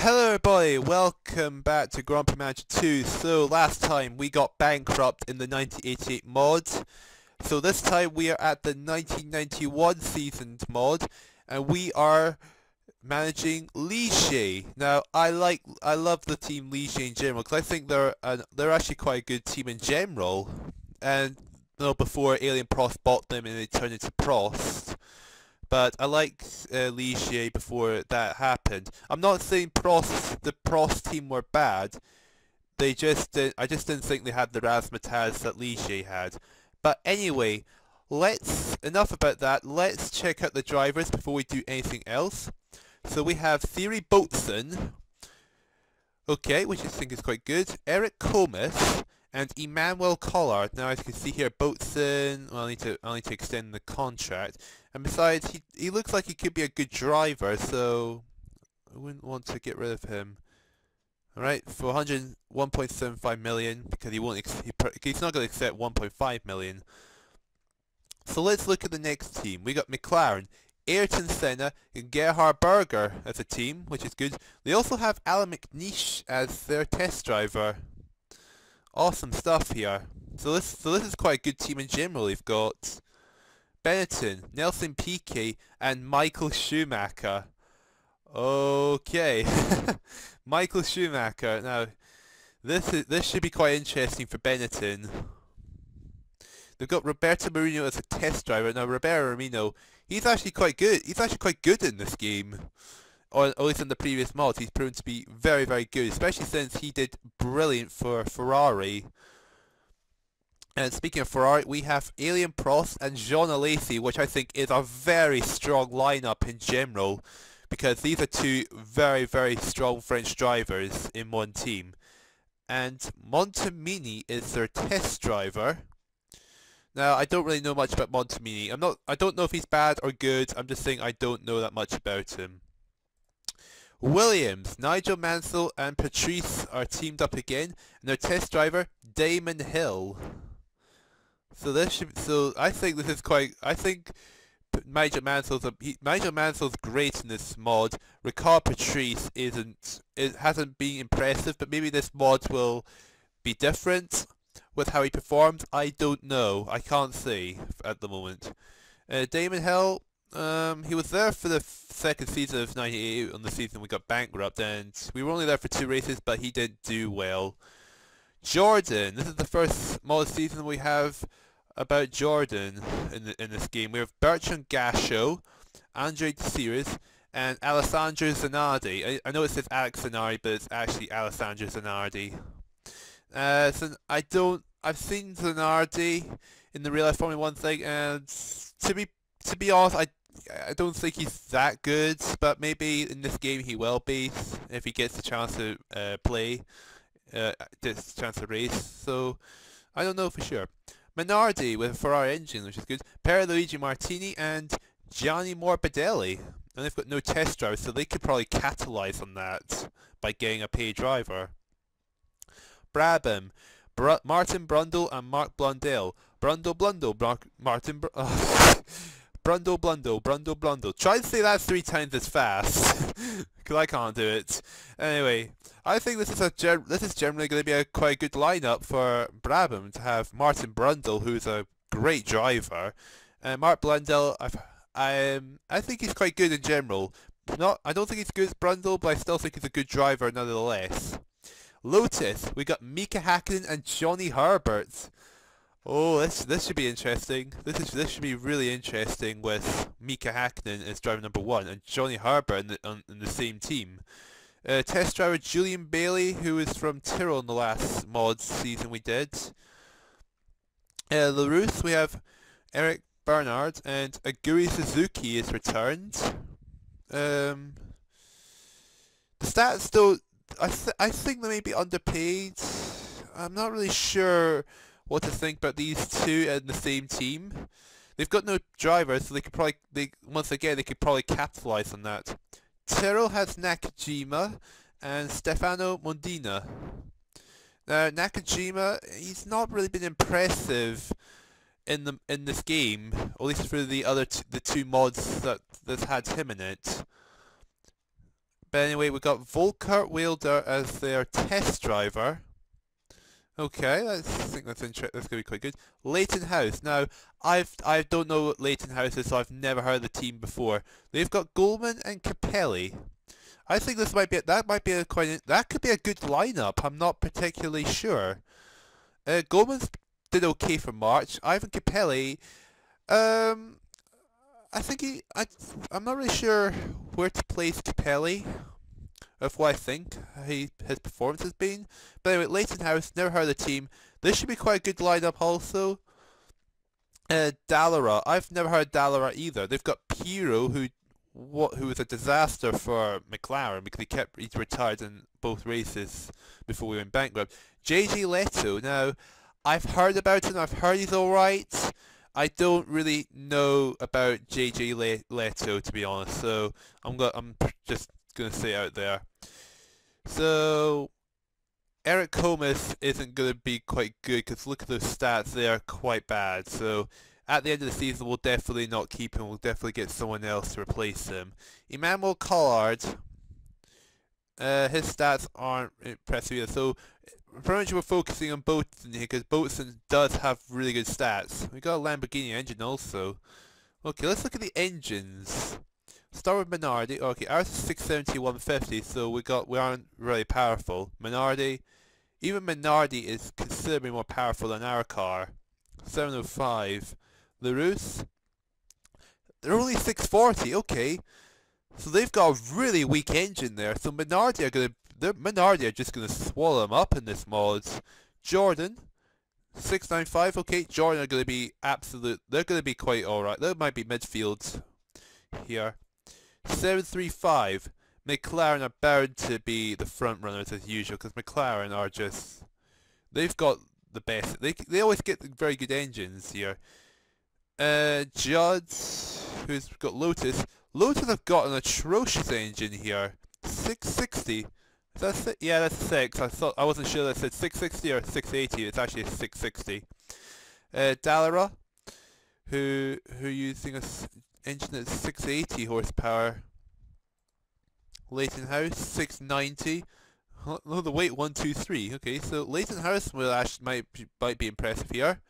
Hello everybody, welcome back to Grand Prix Manager 2. So last time we got bankrupt in the 1988 mod. So this time we are at the 1991 seasoned mod and we are managing Ligier. Now I love the team Ligier in general because I think they're actually quite a good team in general. And before Alien Prost bought them and they turned into Prost. But I liked Ligier before that happened. I'm not saying the Prost team were bad. I just didn't think they had the razzmatazz that Ligier had. But anyway, enough about that. Let's check out the drivers before we do anything else. So we have Thierry Boutsen, okay, which I think is quite good. Eric Comus and Emmanuel Collard. Now as you can see here, Boutsen, well, I need to extend the contract. And besides, he looks like he could be a good driver, so I wouldn't want to get rid of him. Alright, for 101.75 million, because he's not going to accept 1.5 million. So let's look at the next team. We got McLaren, Ayrton Senna, and Gerhard Berger as a team, which is good. They also have Alan McNeish as their test driver. Awesome stuff here. So this is quite a good team in general. They've got Benetton, Nelson Piquet, and Michael Schumacher. Okay, Michael Schumacher. Now, this should be quite interesting for Benetton. They've got Roberto Marino as a test driver. Now, Roberto Marino, he's actually quite good. He's actually quite good in this game. Or at least in the previous mods, he's proven to be very, very good, especially since he did brilliant for Ferrari. And speaking of Ferrari, we have Alien Prost and Jean Alesi, which I think is a very strong lineup in general, because these are two very, very strong French drivers in one team. And Montemini is their test driver. Now, I don't really know much about Montemini. I don't know if he's bad or good. I'm just saying I don't know that much about him. Williams, Nigel Mansell and Patrice are teamed up again, and their test driver, Damon Hill. So I think this is quite. I think Nigel Mansell's great in this mod. Ricard Patrice hasn't been impressive, but maybe this mod will be different with how he performs. I don't know. I can't say at the moment. Damon Hill. He was there for the second season of 98 on the season we got bankrupt, and we were only there for 2 races, but he didn't do well. Jordan, this is the first mod season we have about Jordan in this game. We have Bertrand Gachot, Andre Desires, and Alessandro Zanardi. I know it says Alex Zanardi, but it's actually Alessandro Zanardi. I've seen Zanardi in the real life Formula 1 thing, and to be honest, I don't think he's that good, but maybe in this game he will be if he gets the chance to gets the chance to race. So I don't know for sure. Minardi with a Ferrari engine, which is good. Pierluigi Martini and Gianni Morbidelli, and they've got no test drivers, so they could probably capitalize on that by getting a paid driver. Brabham, Martin Brundle and Mark Blundell. Brundle. Try to say that 3 times as fast, because I can't do it. Anyway, I think this is generally going to be a quite good lineup for Brabham to have Martin Brundle, who's a great driver, and Mark Blundell. I think he's quite good in general. I don't think he's good as Brundle, but I still think he's a good driver nonetheless. Lotus, we got Mika Hakkinen and Johnny Herbert. Oh, this should be interesting. This should be really interesting with Mika Hakkinen as driver number 1 and Johnny Herbert in the same team. Test driver Julian Bailey, who is from Tyrrell in the last mod season we did. LaRusse, we have Eric Bernard and Aguri Suzuki is returned. The stats though, I think they may be underpaid. I'm not really sure what to think about these two in the same team. They've got no drivers, so they could probably capitalize on that. Tyrrell has Nakajima and Stefano Mondina. Now Nakajima, he's not really been impressive in this game, or at least for the 2 mods that's had him in it. But anyway, we got Volker Wilder as their test driver. Okay, I think that's gonna be quite good. Leighton House. Now, I don't know what Leighton House is, so I've never heard of the team before. They've got Goldman and Capelli. I think this might be that could be a good lineup. I'm not particularly sure. Goldman's did okay for March. Ivan Capelli, I think I'm not really sure where to place Capelli of what I think his performance has been. But anyway, Leighton House, never heard of the team. This should be quite a good lineup also. Dallara, I've never heard of Dallara either. They've got Piero, who was a disaster for McLaren because he's retired in both races before we went bankrupt. JJ Leto, now I've heard about him. I've heard he's alright. I don't really know about JJ Leto, to be honest, so I'm just gonna say it out there. So Eric Comas isn't gonna be quite good because look at those stats; they are quite bad. So at the end of the season, we'll definitely not keep him. We'll definitely get someone else to replace him. Emmanuel Collard, his stats aren't impressive either. So pretty much we're focusing on Boatswain here because Boatswain does have really good stats. We got a Lamborghini engine also. Okay, let's look at the engines. Start with Minardi. Okay, ours is 670, 150, so we aren't really powerful. Minardi, even Minardi is considerably more powerful than our car. 705. LaRousse, they're only 640. Okay, so they've got a really weak engine there. So Minardi are just gonna swallow them up in this mod. Jordan, 695. Okay, Jordan are gonna be they're gonna be quite alright. They might be midfield here. 735. McLaren are bound to be the front runners as usual because McLaren are just they've got the best. They always get very good engines here. Judd, who's got Lotus. Lotus have got an atrocious engine here. 660. Is that six? Yeah, that's 6. I wasn't sure that said 660 or 680. It's actually 660. Dallara, who using an engine at 680 horsepower. Leighton House 690. Oh, the weight 123. Okay, so Leighton House will actually might be impressive here.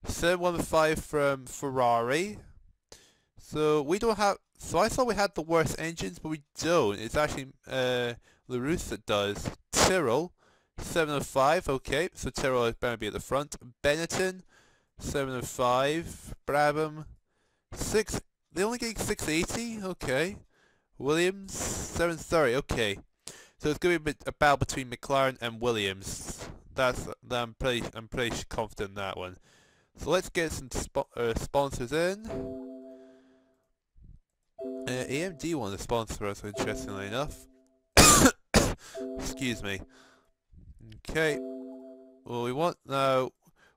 715 from Ferrari. So we don't have. So I thought we had the worst engines, but we don't. It's actually LaRousse that does. Tyrrell 705. Okay, so Tyrrell is bound to be at the front. Benetton 705. Brabham 6. They only get 680. Okay. Williams 730. Okay. So it's going to be a battle between McLaren and Williams. I'm pretty confident in that one. So let's get some sponsors in. AMD wanted to sponsor us, interestingly enough. Excuse me. Okay. Well, we want now.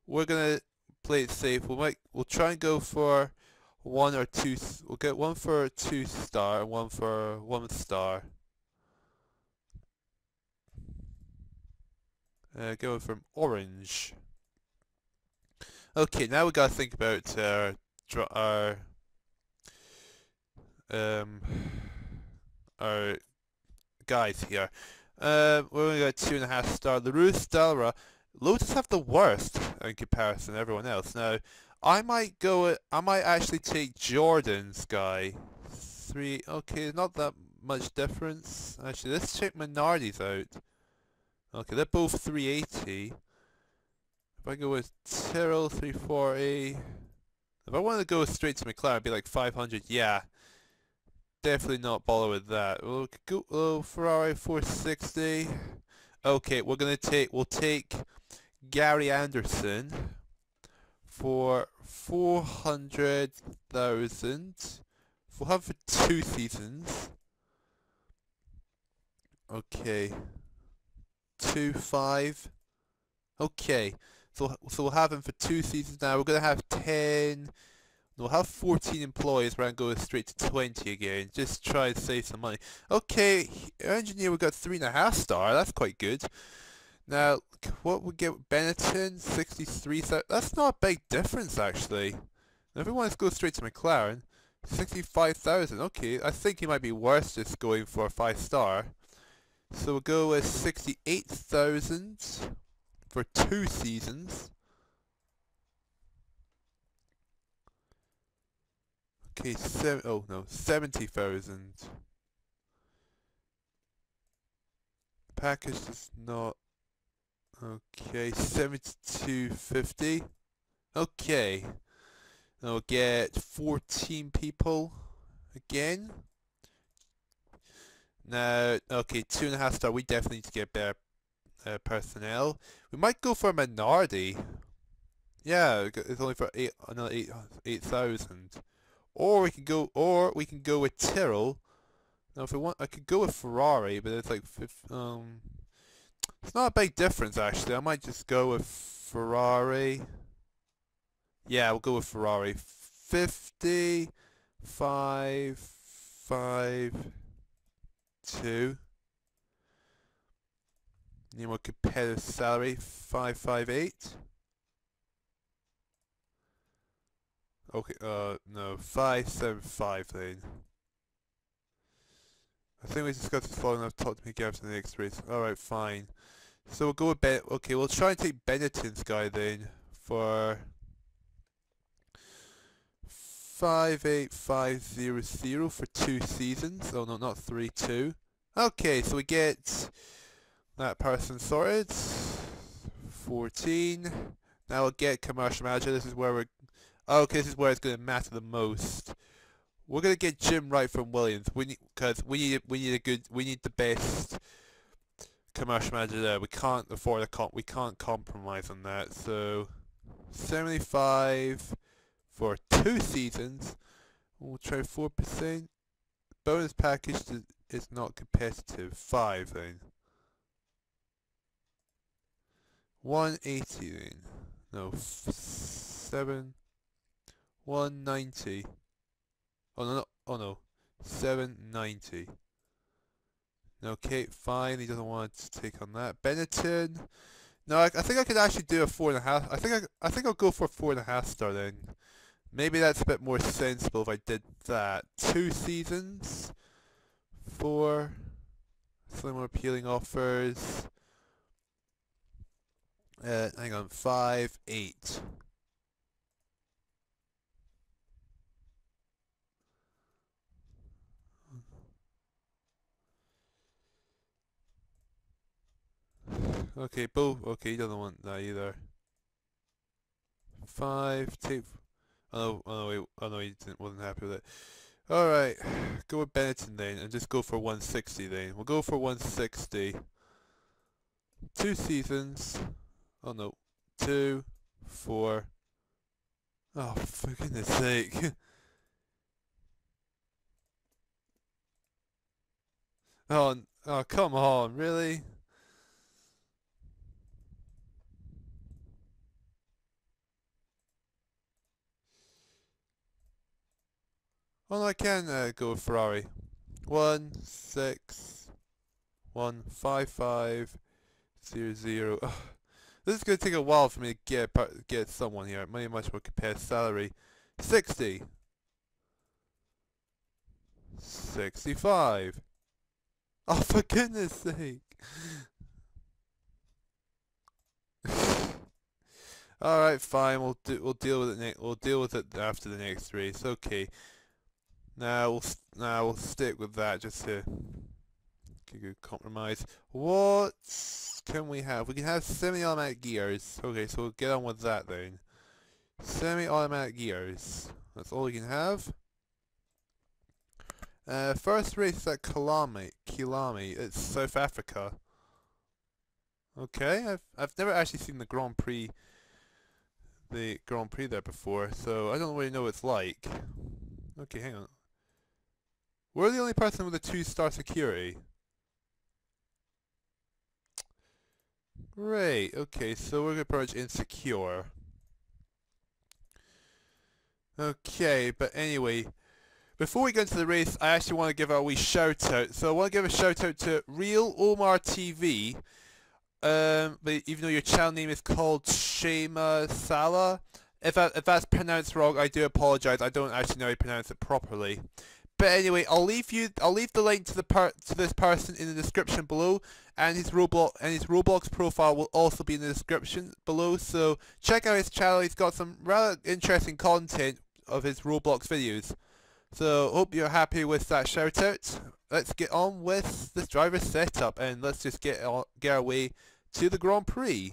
We're gonna play it safe. We'll try and go for 1 or 2. We'll get one for 2-star and one for 1-star. Going from orange. Okay, now we gotta think about our guys here. We're gonna go 2.5-star. LaRousse, Dallara. Lotus have the worst in comparison to everyone else. Now, I might actually take Jordan's guy. 3. Okay, not that much difference. Actually, let's check Minardi's out. Okay, they're both 380. If I go with Tyrrell 340, if I wanted to go straight to McLaren, it'd be like 500. Yeah, definitely not bother with that. We'll go Ferrari 460. Okay, we'll take Gary Anderson for 400,000. We'll have for 2 seasons. Okay, 2.5. Okay. So we'll have him for 2 seasons now. We're going to have 10. We'll have 14 employees. We're going to go straight to 20 again. Just try and save some money. Okay, our engineer, we got 3.5-star. That's quite good. Now, what we get with Benetton, 63. That's not a big difference, actually. Now, if we want to go straight to McLaren, 65,000. Okay, I think he might be worth just going for a 5-star. So we'll go with 68,000 for 2 seasons. Okay, 70,000. Package is not okay. 7250. Okay, I'll get 14 people again. Now, okay, 2.5 star. We definitely need to get better personnel. We might go for a minority. Yeah, it's only for another 8,000. Or we can go with Tyrrell. Now, if we want, I could go with Ferrari, but it's like it's not a big difference actually. I might just go with Ferrari. Yeah, we'll go with Ferrari. 50, 5, 5, 2. Need more competitive salary. 558. Okay, no, 575 then. I think we discussed this long enough to talk to me again after the next race. Alright, fine. So we'll go with okay, we'll try and take Benetton's guy then for 58500 for 2 seasons. Oh no, not 3, 2. Okay, so we get that person sorted. 14. Now we'll get commercial manager. This is where we're... okay, this is where it's going to matter the most. We're going to get Jim Wright from Williams. We need the best commercial manager there. We can't afford we can't compromise on that. So 75 for 2 seasons. We'll try 4%. Bonus package is not competitive. 5 then. 180 then. No, 7. 190. Oh no, oh no. 790. Okay, fine. He doesn't want to take on that. Benetton. No, I think I could actually do a 4.5. I think I'll go for a 4.5 star then. Maybe that's a bit more sensible if I did that. 2 seasons. 4. Slightly more appealing offers. Hang on. 5, 8. Okay, both. Okay, he doesn't want that either. 5, take. Oh no, wait. Oh no, he wasn't happy with it. Alright, go with Benetton then, and just go for 160 then. We'll go for 160. 2 seasons. Oh no. 2, 4. Oh, for goodness sake. Oh, come on, really? Oh no, I can go with Ferrari. 1, 6, 1, 5, 5, 0, 0. Ugh. This is going to take a while for me to get someone here. Money much more compared salary. 60. 65. Oh, for goodness sake. Alright, fine. We'll deal with it. We'll deal with it after the next race. Okay. Now we'll stick with that just to get a good compromise. What can we have? We can have semi-automatic gears. Okay, so we'll get on with that then. Semi-automatic gears. That's all we can have. First race at Kilami. It's South Africa. Okay, I've never actually seen the Grand Prix there before, so I don't really know what it's like. Okay, hang on. We're the only person with a 2-star security. Great, okay, so we're gonna pretty much insecure. Okay, but anyway, before we go into the race, I actually want to give a wee shout out. So I want to give a shout out to RealOmargamertv. But even though your channel name is called Shaima Saleh, If that's pronounced wrong, I do apologise. I don't actually know how to pronounce it properly. But anyway, I'll leave the link to this person in the description below, and his Roblox profile will also be in the description below. So check out his channel. He's got some rather interesting content of his Roblox videos. So hope you're happy with that shout out. Let's get on with this driver setup, and let's just get our way to the Grand Prix.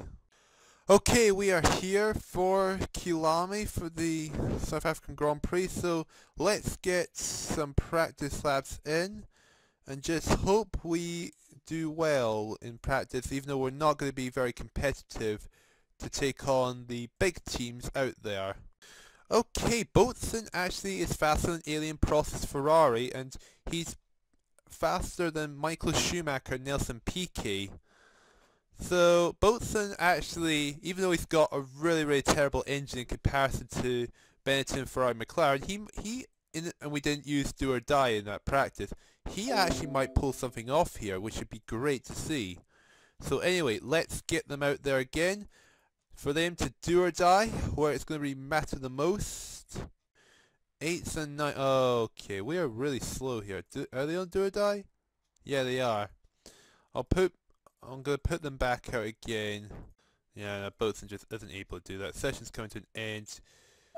Okay, we are here for Kilami for the South African Grand Prix, so let's get some practice laps in and just hope we do well in practice, even though we're not going to be very competitive to take on the big teams out there. Okay, Boatswain actually is faster than Alien Process Ferrari, and he's faster than Michael Schumacher, Nelson Piquet. So Boatswain actually, even though he's got a really terrible engine in comparison to Benetton, Ferrari, McLaren, and we didn't use do or die in that practice, he actually might pull something off here, which would be great to see. So anyway, let's get them out there again for them to do or die, where it's going to really matter the most. 8s and 9. Okay, we are really slow here. Are they on do or die? Yeah, they are. I'm going to put them back out again. Yeah, no, Boatswain just isn't able to do that. Session's coming to an end.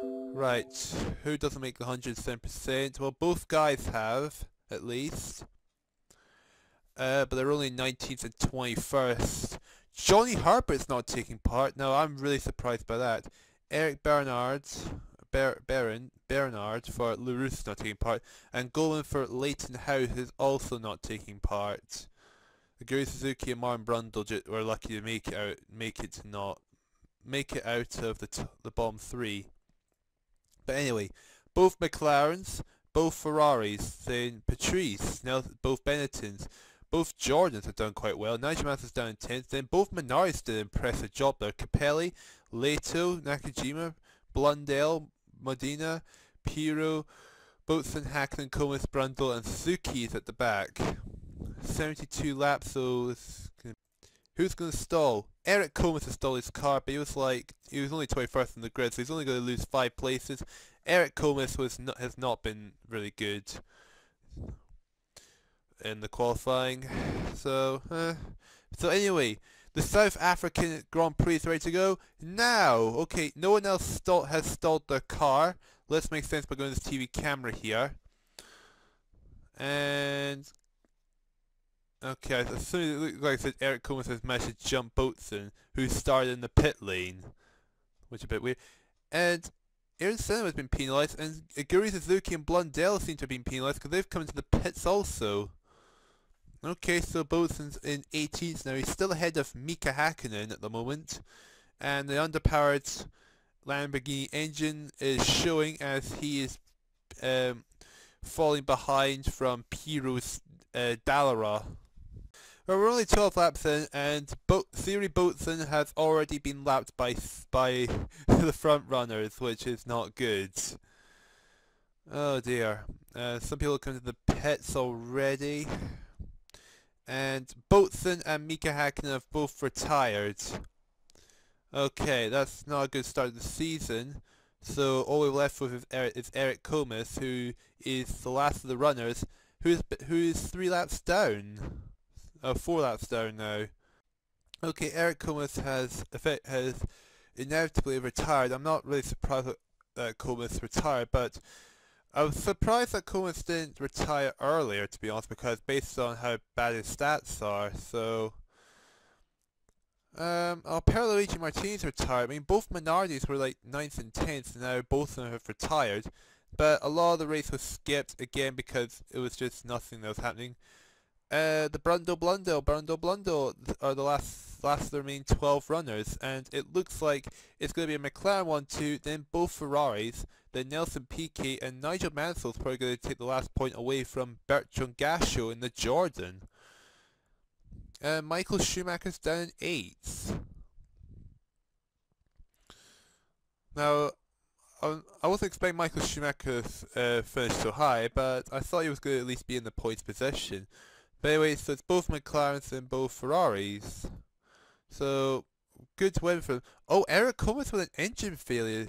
Right, who doesn't make the 107%? Well, both guys have, at least. But they're only 19th and 21st. Johnny Herbert's not taking part. Now, I'm really surprised by that. Eric Bernard for LaRousse not taking part. And Golan for Leighton House is also not taking part. Gary Suzuki and Martin Brundle were lucky to make it out of the bottom 3. But anyway, both McLarens, both Ferraris, then Patrice, now both Benettons, both Jordans have done quite well. Nigel Mansell's down in 10th. Then both Minardi's did an impressive job there. Capelli, Leto, Nakajima, Blundell, Modena, Piro, Boatswain, Hackman, Comas, Brundle, and Suzuki is at the back. 72 laps, so who's going to stall? Eric Comas has stalled his car, but he was only 21st in the grid, so he's only going to lose 5 places. Eric Comas has not been really good in the qualifying. So anyway, the South African Grand Prix is ready to go now. Okay, no one else has stalled their car. Let's make sense by going to this TV camera here. And okay, as soon as it looked like I said, Eric Comas has managed to jump Boatswain, who started in the pit lane, which is a bit weird. And Aaron Senna has been penalised, and Guri Suzuki and Blundell seem to have been penalised because they've come into the pits also. Okay, so Boatswain's in 18th now. He's still ahead of Mika Hakkinen at the moment, and the underpowered Lamborghini engine is showing as he is falling behind from Piro's Dallara. Well, we're only 12 laps in, and Theory Boatswain has already been lapped by the front runners, which is not good. Oh dear. Some people come to the pits already. And Boatswain and Mika Hakkinen have both retired. Okay, that's not a good start of the season. So all we're left with is Eric Comas, who is the last of the runners, who is 3 laps down. 4 laps down now. Okay, Eric Comas has inevitably retired. I'm not really surprised that Comas retired, but I was surprised that Comas didn't retire earlier, to be honest, because based on how bad his stats are. So Luigi Martinez retired. I mean, both Minardis were like 9th and 10th, and now both of them have retired. But a lot of the race was skipped again because it was just nothing that was happening. The Brundle are the last of the remaining 12 runners, and it looks like it's going to be a McLaren 1-2, then both Ferraris, then Nelson Piquet, and Nigel Mansell's probably going to take the last point away from Bertrand Gachot in the Jordan. Michael Schumacher's down in 8th. Now, I wasn't expecting Michael Schumacher to finish so high, but I thought he was going to at least be in the points position. But anyway, so it's both McLarens and both Ferraris. So, good win for them. Oh, Eric Comas with an engine failure.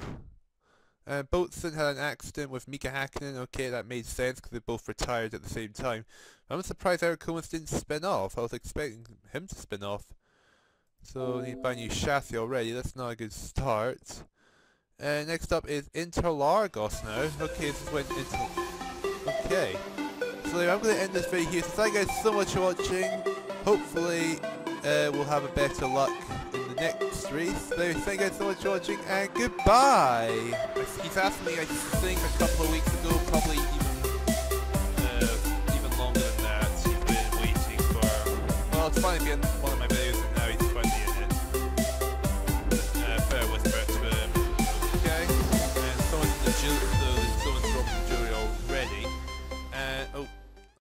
Boatswain had an accident with Mika Hakkinen. Okay, that made sense because they both retired at the same time. I'm surprised Eric Owens didn't spin off. I was expecting him to spin off. So I need to buy a new chassis already. That's not a good start. Next up is Interlargos now. Okay, this is when Okay. So anyway, I'm going to end this video here. So thank you guys so much for watching. Hopefully we'll have a better luck in the next race. So thank you guys so much for watching and goodbye. He's asked me, I think, a couple of weeks ago, probably even longer than that. He's been waiting for. Well, it's finally been one of